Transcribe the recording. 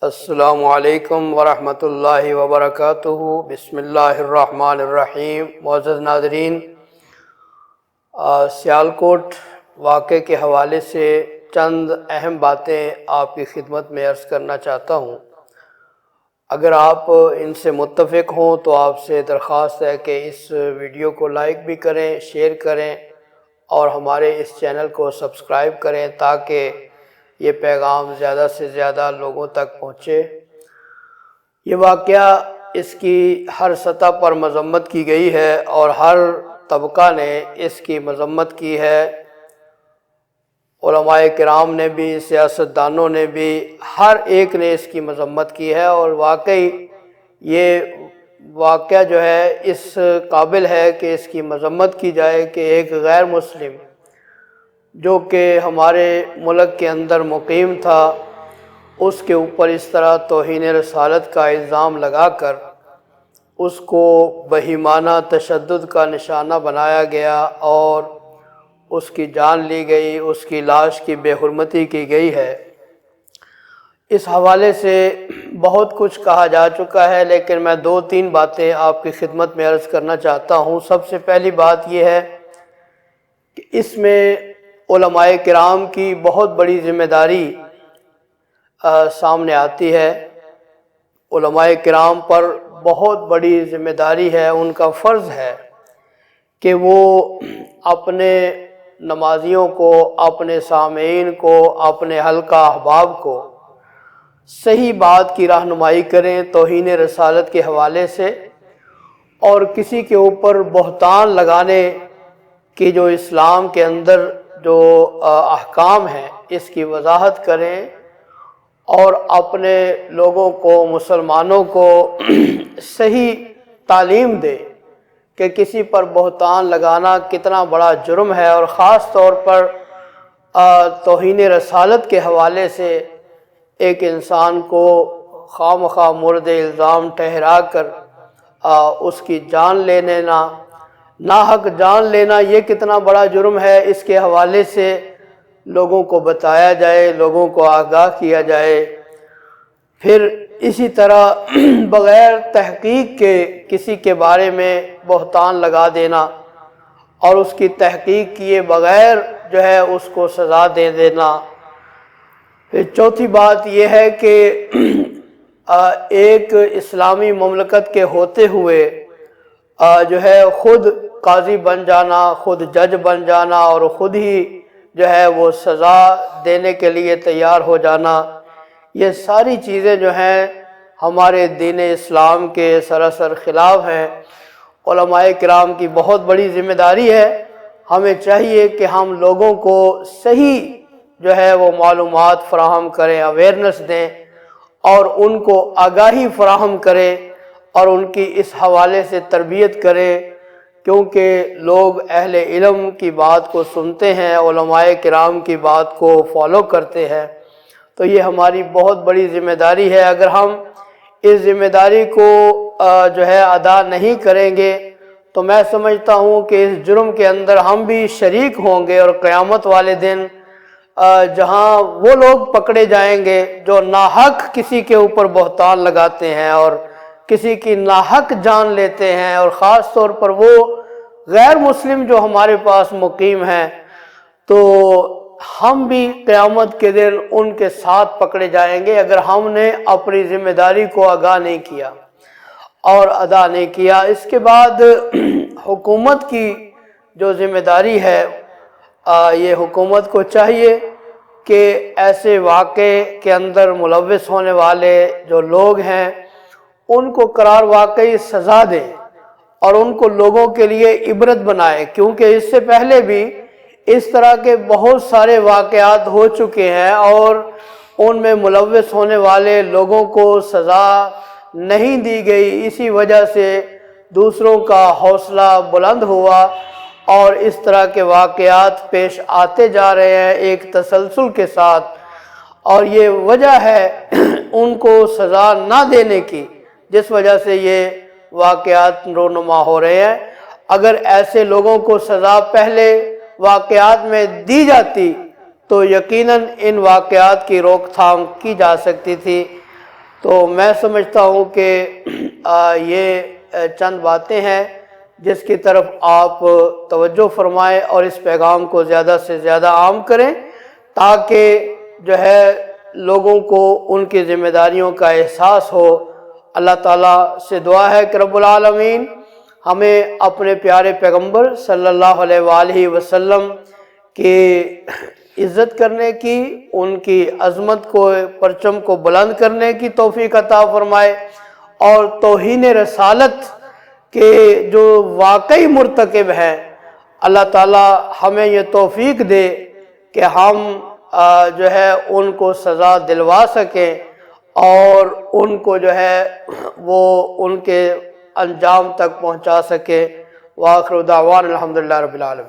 السلام علیکم ورحمۃ اللہ وبرکاتہ۔ بسم اللہ الرحمن الرحیم۔ معزز ناظرین، سیالکوٹ واقعے کے حوالے سے چند اہم باتیں آپ کی خدمت میں عرض کرنا چاہتا ہوں۔ اگر آپ ان سے متفق ہوں تو آپ سے درخواست ہے کہ اس ویڈیو کو لائک بھی کریں، شیئر کریں اور ہمارے اس چینل کو سبسکرائب کریں تاکہ یہ پیغام زیادہ سے زیادہ لوگوں تک پہنچے۔ یہ واقعہ اس کی ہر سطح پر مذمت کی گئی ہے اور ہر طبقہ نے اس کی مذمت کی ہے۔ علماء کرام نے بھی، سیاستدانوں نے بھی، ہر ایک نے اس کی مذمت کی ہے، اور واقعی یہ واقعہ جو ہے اس قابل ہے کہ اس کی مذمت کی جائے کہ ایک غیر مسلم جو کہ ہمارے ملک کے اندر مقیم تھا، اس کے اوپر اس طرح توہین رسالت کا الزام لگا کر اس کو بہیمانہ تشدد کا نشانہ بنایا گیا اور اس کی جان لی گئی، اس کی لاش کی بے حرمتی کی گئی ہے۔ اس حوالے سے بہت کچھ کہا جا چکا ہے، لیکن میں دو تین باتیں آپ کی خدمت میں عرض کرنا چاہتا ہوں۔ سب سے پہلی بات یہ ہے کہ اس میں علماء کرام کی بہت بڑی ذمہ داری سامنے آتی ہے۔ علماء کرام پر بہت بڑی ذمہ داری ہے، ان کا فرض ہے کہ وہ اپنے نمازیوں کو، اپنے سامعین کو، اپنے حلقہ احباب کو صحیح بات کی رہنمائی کریں توہین رسالت کے حوالے سے، اور کسی کے اوپر بہتان لگانے کی جو اسلام کے اندر جو احکام ہیں اس کی وضاحت کریں، اور اپنے لوگوں کو، مسلمانوں کو صحیح تعلیم دے کہ کسی پر بہتان لگانا کتنا بڑا جرم ہے، اور خاص طور پر توہین رسالت کے حوالے سے ایک انسان کو خواہ مخواہ مورد الزام ٹھہرا کر اس کی جان لے لینا، ناحق جان لینا، یہ کتنا بڑا جرم ہے، اس کے حوالے سے لوگوں کو بتایا جائے، لوگوں کو آگاہ کیا جائے۔ پھر اسی طرح بغیر تحقیق کے کسی کے بارے میں بہتان لگا دینا اور اس کی تحقیق کیے بغیر جو ہے اس کو سزا دے دینا۔ پھر چوتھی بات یہ ہے کہ ایک اسلامی مملکت کے ہوتے ہوئے جو ہے خود قاضی بن جانا، خود جج بن جانا، اور خود ہی جو ہے وہ سزا دینے کے لیے تیار ہو جانا، یہ ساری چیزیں جو ہیں ہمارے دین اسلام کے سراسر خلاف ہیں۔ علماء کرام کی بہت بڑی ذمہ داری ہے، ہمیں چاہیے کہ ہم لوگوں کو صحیح جو ہے وہ معلومات فراہم کریں، اویئرنس دیں، اور ان کو آگاہی فراہم کریں اور ان کی اس حوالے سے تربیت کریں، کیونکہ لوگ اہل علم کی بات کو سنتے ہیں، علماء کرام کی بات کو فالو کرتے ہیں، تو یہ ہماری بہت بڑی ذمہ داری ہے۔ اگر ہم اس ذمہ داری کو جو ہے ادا نہیں کریں گے تو میں سمجھتا ہوں کہ اس جرم کے اندر ہم بھی شریک ہوں گے، اور قیامت والے دن جہاں وہ لوگ پکڑے جائیں گے جو ناحق کسی کے اوپر بہتان لگاتے ہیں اور کسی کی ناحق جان لیتے ہیں، اور خاص طور پر وہ غیر مسلم جو ہمارے پاس مقیم ہیں، تو ہم بھی قیامت کے دن ان کے ساتھ پکڑے جائیں گے اگر ہم نے اپنی ذمہ داری کو آگاہ نہیں کیا اور ادا نہیں کیا۔ اس کے بعد حکومت کی جو ذمہ داری ہے، یہ حکومت کو چاہیے کہ ایسے واقعے کے اندر ملوث ہونے والے جو لوگ ہیں ان کو قرار واقعی سزا دے اور ان کو لوگوں کے لیے عبرت بنائے، کیونکہ اس سے پہلے بھی اس طرح کے بہت سارے واقعات ہو چکے ہیں اور ان میں ملوث ہونے والے لوگوں کو سزا نہیں دی گئی، اسی وجہ سے دوسروں کا حوصلہ بلند ہوا اور اس طرح کے واقعات پیش آتے جا رہے ہیں ایک تسلسل کے ساتھ، اور یہ وجہ ہے ان کو سزا نہ دینے کی جس وجہ سے یہ واقعات رونما ہو رہے ہیں۔ اگر ایسے لوگوں کو سزا پہلے واقعات میں دی جاتی تو یقیناً ان واقعات کی روک تھام کی جا سکتی تھی۔ تو میں سمجھتا ہوں کہ یہ چند باتیں ہیں جس کی طرف آپ توجہ فرمائیں اور اس پیغام کو زیادہ سے زیادہ عام کریں، تاکہ جو ہے لوگوں کو ان کی ذمہ داریوں کا احساس ہو۔ اللہ تعالیٰ سے دعا ہے کہ رب العالمین ہمیں اپنے پیارے پیغمبر صلی اللہ علیہ وآلہ وسلم کی عزت کرنے کی، ان کی عظمت کو، پرچم کو بلند کرنے کی توفیق عطا فرمائے، اور توہین رسالت کے جو واقعی مرتکب ہیں اللہ تعالیٰ ہمیں یہ توفیق دے کہ ہم جو ہے ان کو سزا دلوا سکیں اور ان کو جو ہے وہ ان کے انجام تک پہنچا سکیں۔ وآخر دعوانا الحمدللہ رب العالمین۔